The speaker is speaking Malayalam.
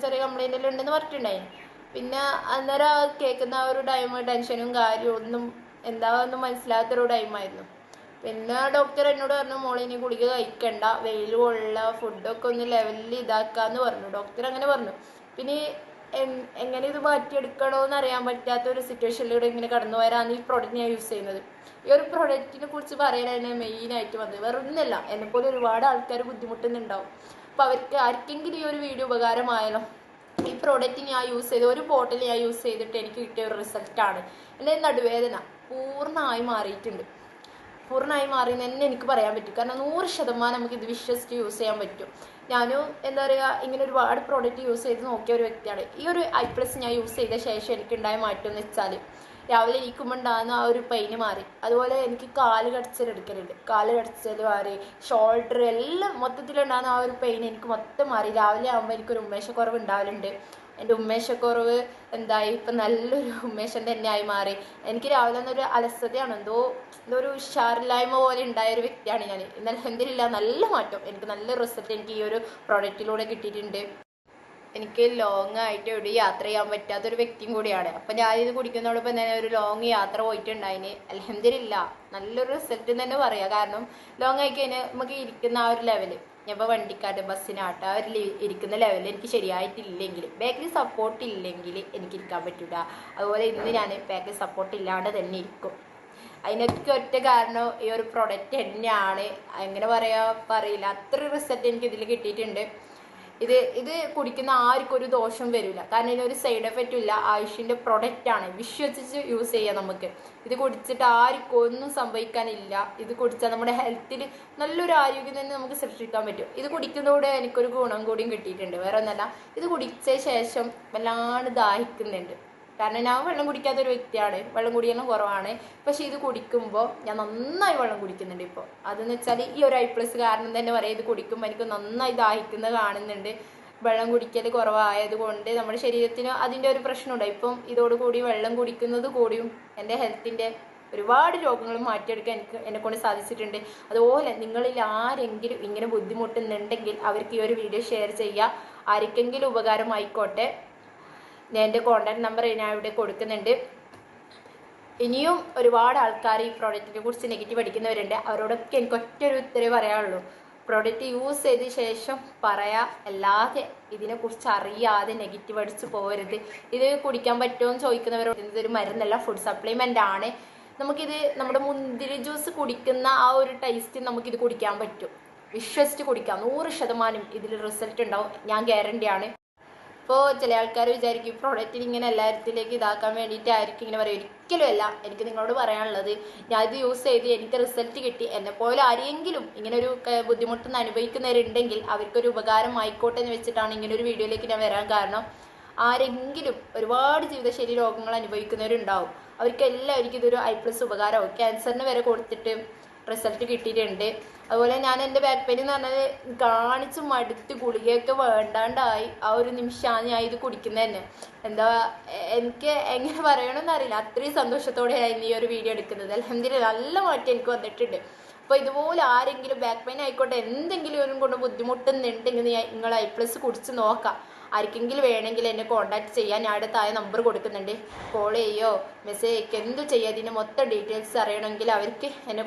ചെറിയ കംപ്ലൈൻ്റ് എല്ലാം ഉണ്ടെന്ന് പറഞ്ഞിട്ടുണ്ടായിരുന്നു. പിന്നെ അന്നേരം കേൾക്കുന്ന ആ ഒരു ടൈം ടെൻഷനും കാര്യവും ഒന്നും എന്താണെന്നും മനസ്സിലാത്തൊരു ടൈമായിരുന്നു. പിന്നെ ഡോക്ടർ എന്നോട് പറഞ്ഞു, മോളെ ഇനി ഗുളിക കഴിക്കണ്ട, വെയിൽ കൊള്ള, ഫുഡൊക്കെ ഒന്ന് ലെവലിൽ ഇതാക്കാന്ന് പറഞ്ഞു. ഡോക്ടർ അങ്ങനെ പറഞ്ഞു. പിന്നെ എങ്ങനെ ഇത് മാറ്റിയെടുക്കണമെന്ന് അറിയാൻ പറ്റാത്ത ഒരു സിറ്റുവേഷനിലൂടെ ഇങ്ങനെ കടന്നു വരാനാണ് ഈ പ്രോഡക്റ്റ് ഞാൻ യൂസ് ചെയ്യുന്നത്. ഈ ഒരു പ്രൊഡക്റ്റിനെ കുറിച്ച് പറയാനാണ് മെയിനായിട്ട് വന്നത്. വേറെ ഒന്നുമല്ല, എന്നെപ്പോലെ ഒരുപാട് ആൾക്കാർ ബുദ്ധിമുട്ടുന്നുണ്ടാവും. അപ്പോൾ അവർക്ക് ആർക്കെങ്കിലും ഈ ഒരു വീഡിയോ ഉപകാരമായാലോ. ഈ പ്രോഡക്റ്റ് ഞാൻ യൂസ് ചെയ്ത് ഒരു ബോട്ടിൽ ഞാൻ യൂസ് ചെയ്തിട്ട് എനിക്ക് കിട്ടിയ ഒരു റിസൾട്ടാണ്. എൻ്റെ നടുവേദന പൂർണ്ണമായി മാറിയിട്ടുണ്ട്. പൂർണ്ണമായി മാറിയെന്ന് തന്നെ എനിക്ക് പറയാൻ പറ്റും. കാരണം 100% നമുക്ക് ഇത് വിശ്വസിച്ച് യൂസ് ചെയ്യാൻ പറ്റും. ഞാനും എന്താ പറയുക, ഇങ്ങനെ ഒരുപാട് പ്രോഡക്റ്റ് യൂസ് ചെയ്ത് നോക്കിയ ഒരു വ്യക്തിയാണ്. ഈ ഒരു ഐ+ ഞാൻ യൂസ് ചെയ്ത ശേഷം എനിക്കുണ്ടായ മാറ്റം എന്ന് വെച്ചാൽ രാവിലെ ഇരിക്കുമ്പോൾ ഉണ്ടാകുന്ന ആ ഒരു പെയിന് മാറി. അതുപോലെ എനിക്ക് കാല് കടച്ചൽ എടുക്കലുണ്ട്, കാല് കടച്ചൽ മാറി, ഷോൾഡർ എല്ലാം മൊത്തത്തിലുണ്ടാകുന്ന ആ ഒരു പെയിൻ എനിക്ക് മൊത്തം മാറി. രാവിലെ ആകുമ്പോൾ എനിക്കൊരു ഉന്മേഷക്കുറവ് ഉണ്ടാവലുണ്ട്. എൻ്റെ ഉന്മേഷക്കുറവ് എന്തായി, ഇപ്പം നല്ലൊരു ഉന്മേഷം തന്നെയായി മാറി. എനിക്ക് രാവിലെ ഒന്നൊരു അലസതയാണ്, എന്തോ ഒരു ഉഷാറില്ലായ്മ പോലെ ഉണ്ടായൊരു വ്യക്തിയാണ് ഞാൻ. എന്നാൽ അൽഹംദുലില്ലാ നല്ല മാറ്റം, എനിക്ക് നല്ല റിസൾട്ട് എനിക്ക് ഈ ഒരു പ്രോഡക്റ്റിലൂടെ കിട്ടിയിട്ടുണ്ട്. എനിക്ക് ലോങ് ആയിട്ട് എവിടെ യാത്ര ചെയ്യാൻ പറ്റാത്തൊരു വ്യക്തിയും കൂടിയാണ്. അപ്പം ഞാനിത് കുടിക്കുന്നതോടൊപ്പം തന്നെ ഒരു ലോങ് യാത്ര പോയിട്ടുണ്ടായിന്. അൽഹംദുലില്ലാ നല്ലൊരു റിസൾട്ട് തന്നെ പറയാം. കാരണം ലോങ് ആയി കഴിഞ്ഞാൽ നമുക്ക് ഇരിക്കുന്ന ആ ഒരു ലെവല്, ഞാൻ ഇപ്പോൾ വണ്ടിക്കാട്ട് ബസ്സിനാട്ട് ആ ഒരു ഇരിക്കുന്ന ലെവലിൽ എനിക്ക് ശരിയായിട്ടില്ലെങ്കിൽ, ബാക്കിൽ സപ്പോർട്ട് ഇല്ലെങ്കിൽ എനിക്ക് ഇരിക്കാൻ പറ്റില്ല. അതുപോലെ ഇന്ന് ഞാൻ ബാക്കിൽ സപ്പോർട്ട് ഇല്ലാണ്ട് തന്നെ ഇരിക്കും. അതിനൊക്കെ ഒറ്റ കാരണം ഈ ഒരു പ്രൊഡക്റ്റ് തന്നെയാണ്. എങ്ങനെ പറയില്ല, അത്ര റിസൾട്ട് എനിക്ക് ഇതിൽ കിട്ടിയിട്ടുണ്ട്. ഇത് കുടിക്കുന്ന ആർക്കും ഒരു ദോഷം വരില്ല. കാരണം ഇതിനൊരു സൈഡ് എഫക്റ്റും ഇല്ല. ആയുഷിൻ്റെ പ്രൊഡക്റ്റാണ്, വിശ്വസിച്ച് യൂസ് ചെയ്യാം നമുക്ക്. ഇത് കുടിച്ചിട്ട് ആർക്കും ഒന്നും സംഭവിക്കാനില്ല. ഇത് കുടിച്ചാൽ നമ്മുടെ ഹെൽത്തിൽ നല്ലൊരു ആരോഗ്യം തന്നെ നമുക്ക് സൃഷ്ടിക്കാൻ പറ്റും. ഇത് കുടിക്കുന്നതോടെ എനിക്കൊരു ഗുണം കൂടിയും കിട്ടിയിട്ടുണ്ട്. വേറെ ഒന്നല്ല, ഇത് കുടിച്ച ശേഷം വല്ലാണ്ട് ദാഹിക്കുന്നുണ്ട്. കാരണം ഞാൻ വെള്ളം കുടിക്കാത്തൊരു വ്യക്തിയാണ്, വെള്ളം കുടിയെല്ലാം കുറവാണ്. പക്ഷേ ഇത് കുടിക്കുമ്പോൾ ഞാൻ നന്നായി വെള്ളം കുടിക്കുന്നുണ്ട് ഇപ്പോൾ. അതെന്ന് വെച്ചാൽ ഈ ഒരു ഐ+ കാരണം തന്നെ പറയാം. ഇത് കുടിക്കുമ്പോൾ എനിക്ക് നന്നായി ദാഹിക്കുന്നത് കാണുന്നുണ്ട്. വെള്ളം കുടിക്കൽ കുറവായത് കൊണ്ട് നമ്മുടെ ശരീരത്തിന് അതിൻ്റെ ഒരു പ്രശ്നമുണ്ട്. ഇപ്പം ഇതോടുകൂടി വെള്ളം കുടിക്കുന്നത് കൂടിയും എൻ്റെ ഹെൽത്തിൻ്റെ ഒരുപാട് രോഗങ്ങൾ മാറ്റിയെടുക്കാൻ എന്നെക്കൊണ്ട് സാധിച്ചിട്ടുണ്ട്. അതുപോലെ നിങ്ങളിൽ ആരെങ്കിലും ഇങ്ങനെ ബുദ്ധിമുട്ടുന്നുണ്ടെങ്കിൽ അവർക്ക് ഈ ഒരു വീഡിയോ ഷെയർ ചെയ്യുക. ആർക്കെങ്കിലും ഉപകാരമായിക്കോട്ടെ. ഞാൻ എൻ്റെ കോൺടാക്ട് നമ്പർ ഞാൻ ഇവിടെ കൊടുക്കുന്നുണ്ട്. ഇനിയും ഒരുപാട് ആൾക്കാർ ഈ പ്രോഡക്റ്റിനെ കുറിച്ച് നെഗറ്റീവ് അടിക്കുന്നവരുണ്ട്. അവരോടൊക്കെ എനിക്ക് ഒറ്റൊരു ഉത്തരവേ പറയാനുള്ളൂ, പ്രോഡക്റ്റ് യൂസ് ചെയ്ത ശേഷം പറയാം, അല്ലാതെ ഇതിനെക്കുറിച്ച് അറിയാതെ നെഗറ്റീവ് അടിച്ച് പോകരുത്. ഇത് കുടിക്കാൻ പറ്റുമോ എന്ന് ചോദിക്കുന്നവരോട്, ഇതൊരു മരുന്നല്ല, ഫുഡ് സപ്ലിമെൻ്റ് ആണ്. നമുക്കിത് നമ്മുടെ മുന്തിരി ജ്യൂസ് കുടിക്കുന്ന ആ ഒരു ടേസ്റ്റ് നമുക്കിത് കുടിക്കാൻ പറ്റും. വിശ്വസിച്ച് കുടിക്കാം. 100% ഇതിൽ റിസൾട്ട് ഉണ്ടാവും, ഞാൻ ഗ്യാരണ്ടിയാണ്. ഇപ്പോൾ ചില ആൾക്കാർ വിചാരിക്കും പ്രോഡക്റ്റിന് ഇങ്ങനെ എല്ലാത്തിലേക്ക് ഇതാക്കാൻ വേണ്ടിയിട്ടായിരിക്കും ഇങ്ങനെ പറയും. ഒരിക്കലും അല്ല. എനിക്ക് നിങ്ങളോട് പറയാനുള്ളത്, ഞാൻ ഇത് യൂസ് ചെയ്ത് എനിക്ക് റിസൾട്ട് കിട്ടി. എന്നെപ്പോലെ ആരെങ്കിലും ഇങ്ങനെ ഒരു ബുദ്ധിമുട്ടൊന്ന് അനുഭവിക്കുന്നവരുണ്ടെങ്കിൽ അവർക്കൊരു ഉപകാരം ആയിക്കോട്ടെ എന്ന് വെച്ചിട്ടാണ് ഇങ്ങനെ ഒരു വീഡിയോയിലേക്ക് ഞാൻ വരാൻ കാരണം. ആരെങ്കിലും ഒരുപാട് ജീവിതശൈലി രോഗങ്ങൾ അനുഭവിക്കുന്നവരുണ്ടാവും, അവർക്കെല്ലാവർക്കും ഇതൊരു ഐ+ ഉപകാരമാവും. ക്യാൻസറിന് വരെ കൊടുത്തിട്ട് റിസൾട്ട് കിട്ടിയിട്ടുണ്ട്. അതുപോലെ ഞാൻ എൻ്റെ ബാക്ക് പെയിൻ എന്ന് പറഞ്ഞാൽ കാണിച്ച് മടുത്ത് ഗുളികയൊക്കെ വേണ്ടാണ്ടായി ആ ഒരു നിമിഷമാണ് ഞാൻ ഇത് കുടിക്കുന്നത് തന്നെ. എന്താ എനിക്ക് എങ്ങനെ പറയണമെന്ന് അറിയില്ല, അത്രയും സന്തോഷത്തോടെയായിരുന്നു ഈ ഒരു വീഡിയോ എടുക്കുന്നത്. അൽഹംദുലില്ലാ നല്ല മാറ്റം എനിക്ക് വന്നിട്ടുണ്ട്. അപ്പോൾ ഇതുപോലെ ആരെങ്കിലും ബാക്ക് പെയിൻ ആയിക്കോട്ടെ എന്തെങ്കിലും കൊണ്ട് ബുദ്ധിമുട്ടുന്നുണ്ടെങ്കിൽ നിങ്ങൾ ഐ+ കുടിച്ച് നോക്കാം. ആർക്കെങ്കിലും വേണമെങ്കിൽ എന്നെ കോൺടാക്ട് ചെയ്യാൻ ഞാൻ അടുത്ത നമ്പർ കൊടുക്കുന്നുണ്ട്. കോൾ ചെയ്യോ മെസ്സേജ് അയക്കോ എന്തും ചെയ്യുക. ഇതിൻ്റെ മൊത്തം ഡീറ്റെയിൽസ് അറിയണമെങ്കിൽ അവർക്ക് എന്നെ